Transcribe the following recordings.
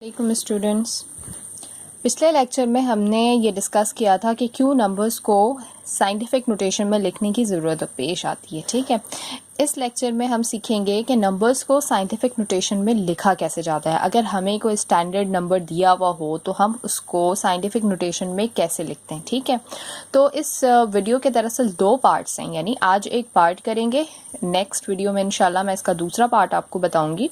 वालेकुम स्टूडेंट्स। पिछले लेक्चर में हमने ये डिस्कस किया था कि क्यों नंबर्स को साइंटिफिक नोटेशन में लिखने की ज़रूरत पेश आती है। ठीक है, इस लेक्चर में हम सीखेंगे कि नंबर्स को साइंटिफिक नोटेशन में लिखा कैसे जाता है। अगर हमें कोई स्टैंडर्ड नंबर दिया हुआ हो तो हम उसको साइंटिफिक नोटेशन में कैसे लिखते हैं। ठीक है, तो इस वीडियो के दरअसल दो पार्ट्स हैं, यानी आज एक पार्ट करेंगे, नेक्स्ट वीडियो में इंशाल्लाह मैं इसका दूसरा पार्ट आपको बताऊंगी।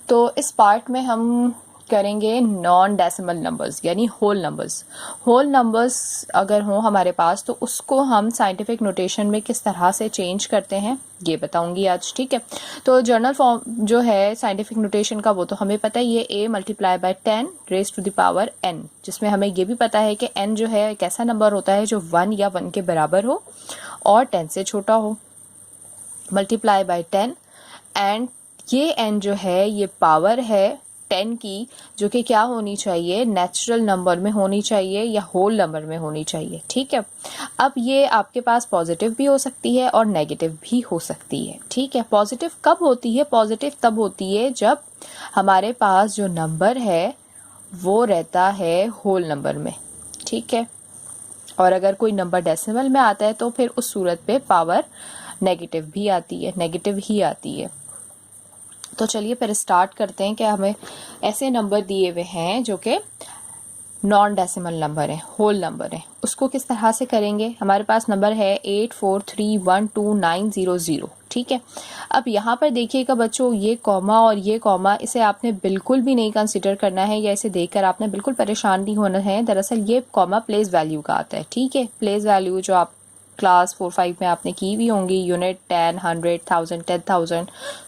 तो इस पार्ट में हम करेंगे नॉन डेसिमल नंबर्स यानी होल नंबर्स। होल नंबर्स अगर हों हमारे पास तो उसको हम साइंटिफिक नोटेशन में किस तरह से चेंज करते हैं ये बताऊंगी आज। ठीक है, तो जर्नल फॉर्म जो है साइंटिफिक नोटेशन का वो तो हमें पता है, ये a multiply by 10 raise to the power n, जिसमें हमें ये भी पता है कि n जो है एक ऐसा नंबर होता है जो 1 या 1 के बराबर हो और 10 से छोटा हो। मल्टीप्लाई बाय 10 एंड ये n जो है ये पावर है 10 की, जो कि क्या होनी चाहिए, नेचुरल नंबर में होनी चाहिए या होल नंबर में होनी चाहिए। ठीक है, अब ये आपके पास पॉजिटिव भी हो सकती है और नेगेटिव भी हो सकती है। ठीक है, पॉजिटिव कब होती है? पॉजिटिव तब होती है जब हमारे पास जो नंबर है वो रहता है होल नंबर में। ठीक है, और अगर कोई नंबर डेसिमल में आता है तो फिर उस सूरत पे पावर नेगेटिव भी आती है, नेगेटिव ही आती है। तो चलिए फिर स्टार्ट करते हैं कि हमें ऐसे नंबर दिए हुए हैं जो कि नॉन डेसिमल नंबर है, होल नंबर है, उसको किस तरह से करेंगे। हमारे पास नंबर है 84312900। ठीक है, अब यहाँ पर देखिएगा बच्चों, ये कॉमा और ये कॉमा, इसे आपने बिल्कुल भी नहीं कंसिडर करना है या इसे देखकर आपने बिल्कुल परेशान नहीं होना है। दरअसल ये कॉमा प्लेस वैल्यू का आता है। ठीक है, प्लेस वैल्यू जो आप क्लास 4-5 में आपने की हुई होंगी, यूनिट 10, 100, 1000, 10,000,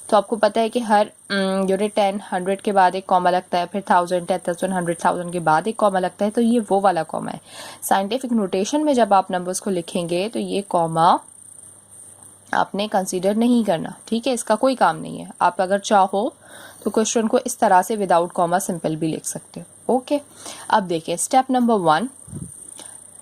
तो आपको पता है कि हर यूनिट 10, 100 के बाद एक कॉमा लगता है, फिर 1000, 10,000, 100,000 के बाद एक कॉमा लगता है, तो ये वो वाला कॉमा है। साइंटिफिक नोटेशन में जब आप नंबर्स को लिखेंगे तो ये कॉमा आपने कंसीडर नहीं करना। ठीक है, इसका कोई काम नहीं है। आप अगर चाहो तो क्वेश्चन को इस तरह से विदाउट कॉमा सिंपल भी लिख सकते हो। ओके, अब देखिए step number 1,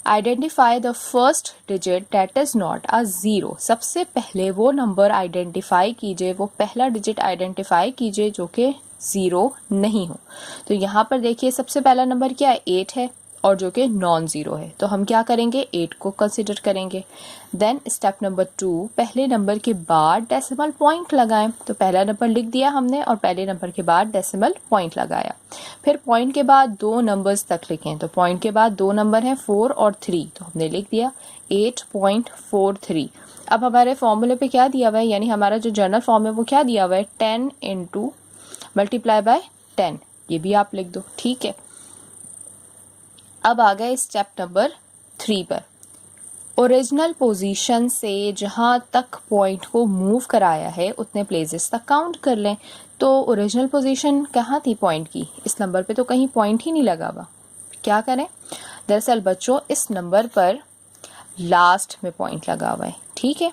identify the first digit that is not a zero. सबसे पहले वो नंबर आइडेंटिफाई कीजिए, वो पहला डिजिट आइडेंटिफाई कीजिए जो कि जीरो नहीं हो। तो यहाँ पर देखिए सबसे पहला नंबर क्या है, 8 है और जो कि नॉन जीरो है, तो हम क्या करेंगे, 8 को कंसिडर करेंगे। देन स्टेप नंबर 2, पहले नंबर के बाद डेसिमल पॉइंट लगाएं। तो पहला नंबर लिख दिया हमने और पहले नंबर के बाद डेसिमल पॉइंट लगाया। फिर पॉइंट के बाद दो नंबर्स तक लिखें, तो पॉइंट के बाद दो नंबर हैं 4 और 3, तो हमने लिख दिया 8.43। अब हमारे फॉर्मूले पे क्या दिया हुआ है, यानी हमारा जो जर्नल फॉर्म है वो क्या दिया हुआ है, 10 इंटू मल्टीप्लाई बाय 10, ये भी आप लिख दो। ठीक है, अब आ गए स्टेप नंबर 3 पर। ओरिजिनल पोजीशन से जहां तक पॉइंट को मूव कराया है उतने प्लेसेस तक काउंट कर लें। तो ओरिजिनल पोजीशन कहाँ थी पॉइंट की, इस नंबर पे तो कहीं पॉइंट ही नहीं लगा हुआ। क्या करें, दरअसल बच्चों इस नंबर पर लास्ट में पॉइंट लगा हुआ है। ठीक है,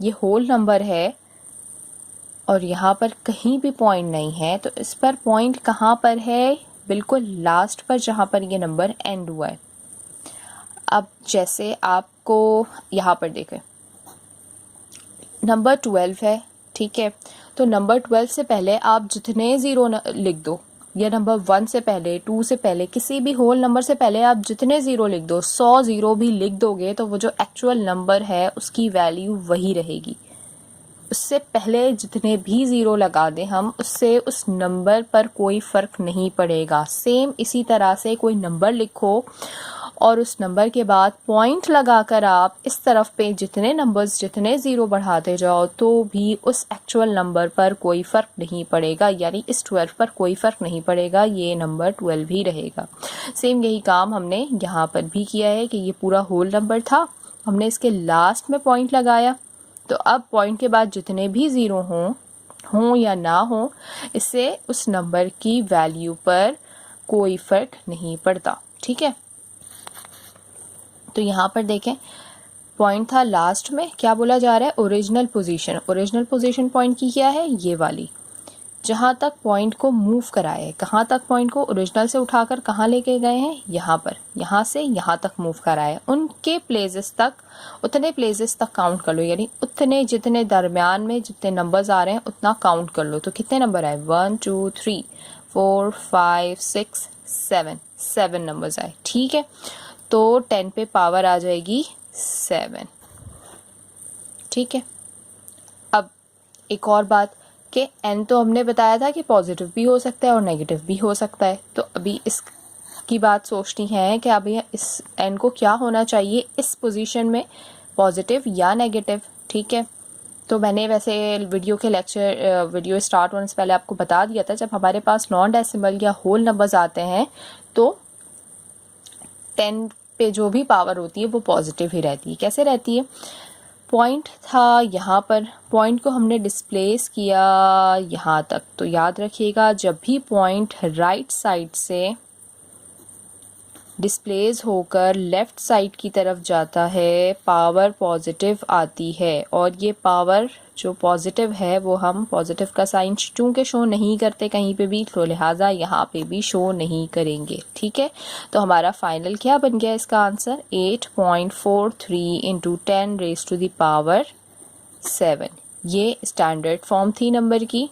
ये होल नंबर है और यहाँ पर कहीं भी पॉइंट नहीं है, तो इस पर पॉइंट कहाँ पर है, बिल्कुल लास्ट पर जहाँ पर ये नंबर एंड हुआ है। अब जैसे आपको यहाँ पर देखें नंबर 12 है। ठीक है, तो नंबर 12 से पहले आप जितने ज़ीरो लिख दो, या नंबर 1 से पहले, 2 से पहले, किसी भी होल नंबर से पहले आप जितने ज़ीरो लिख दो, 100 ज़ीरो भी लिख दोगे तो वो जो एक्चुअल नंबर है उसकी वैल्यू वही रहेगी। उससे पहले जितने भी ज़ीरो लगा दें हम, उससे उस नंबर पर कोई फ़र्क नहीं पड़ेगा। सेम इसी तरह से कोई नंबर लिखो और उस नंबर के बाद पॉइंट लगाकर आप इस तरफ पे जितने नंबर्स, जितने ज़ीरो बढ़ाते जाओ तो भी उस एक्चुअल नंबर पर कोई फ़र्क नहीं पड़ेगा, यानी इस 12 पर कोई फ़र्क नहीं पड़ेगा, ये नंबर 12 ही रहेगा। सेम यही काम हमने यहाँ पर भी किया है कि ये पूरा होल नंबर था, हमने इसके लास्ट में पॉइंट लगाया, तो अब पॉइंट के बाद जितने भी ज़ीरो हों या ना हों, इससे उस नंबर की वैल्यू पर कोई फ़र्क नहीं पड़ता। ठीक है, तो यहाँ पर देखें पॉइंट था लास्ट में, क्या बोला जा रहा है, original position. Original position point की क्या है, ये वाली, जहाँ तक पॉइंट को मूव कराए है। कहाँ तक पॉइंट को ओरिजिनल से उठाकर कहाँ लेके गए हैं, यहाँ पर, यहाँ से यहाँ तक मूव कराए, उनके प्लेसेस तक, उतने प्लेसेस तक काउंट कर लो, यानी उतने जितने दरमियान में जितने नंबर्स आ रहे हैं उतना काउंट कर लो। तो कितने नंबर आए, 1 2 3 4 5 6 7 7 नंबर्स आए, ठीक है। तो 10 पे पावर आ जाएगी 7, ठीक है। अब एक और बात कि n तो हमने बताया था कि पॉजिटिव भी हो सकता है और नेगेटिव भी हो सकता है, तो अभी इसकी बात सोचनी है कि अभी इस n को क्या होना चाहिए इस पोजीशन में, पॉजिटिव या नेगेटिव, ठीक है। तो मैंने वैसे वीडियो स्टार्ट होने से पहले आपको बता दिया था, जब हमारे पास नॉन डेसिमल या होल नंबर्स आते हैं तो 10 पे जो भी पावर होती है वो पॉजिटिव ही रहती है। कैसे रहती है? पॉइंट था यहाँ पर, पॉइंट को हमने डिस्प्लेस किया यहाँ तक, तो याद रखिएगा जब भी पॉइंट राइट साइड से डिस्प्लेस होकर लेफ़्ट साइड की तरफ जाता है पावर पॉजिटिव आती है, और ये पावर जो पॉजिटिव है वो हम पॉजिटिव का साइन चूँकि शो नहीं करते कहीं पे भी, तो लिहाजा यहाँ पे भी शो नहीं करेंगे, ठीक है। तो हमारा फाइनल क्या बन गया इसका answer? 8.43 into 10 raise to the power 7। ये स्टैंडर्ड फॉर्म थी नंबर की,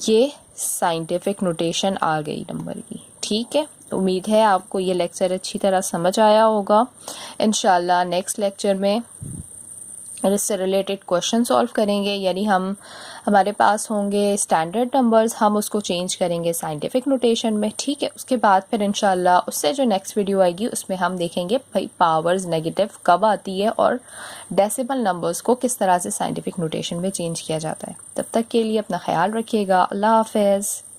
ये साइंटिफिक नोटेशन आ गई नंबर की, ठीक है। उम्मीद है आपको ये लेक्चर अच्छी तरह समझ आया होगा। इंशाल्लाह नेक्स्ट लेक्चर में इससे रिलेटेड क्वेश्चन सॉल्व करेंगे, यानी हमारे पास होंगे स्टैंडर्ड नंबर्स, हम उसको चेंज करेंगे साइंटिफिक नोटेशन में, ठीक है। उसके बाद फिर इंशाल्लाह उससे जो नेक्स्ट वीडियो आएगी उसमें हम देखेंगे भाई पावर्स नेगेटिव कब आती है और डेसिमल नंबर्स को किस तरह से साइंटिफिक नोटेशन में चेंज किया जाता है। तब तक के लिए अपना ख्याल रखिएगा। अल्लाह हाफ़िज़।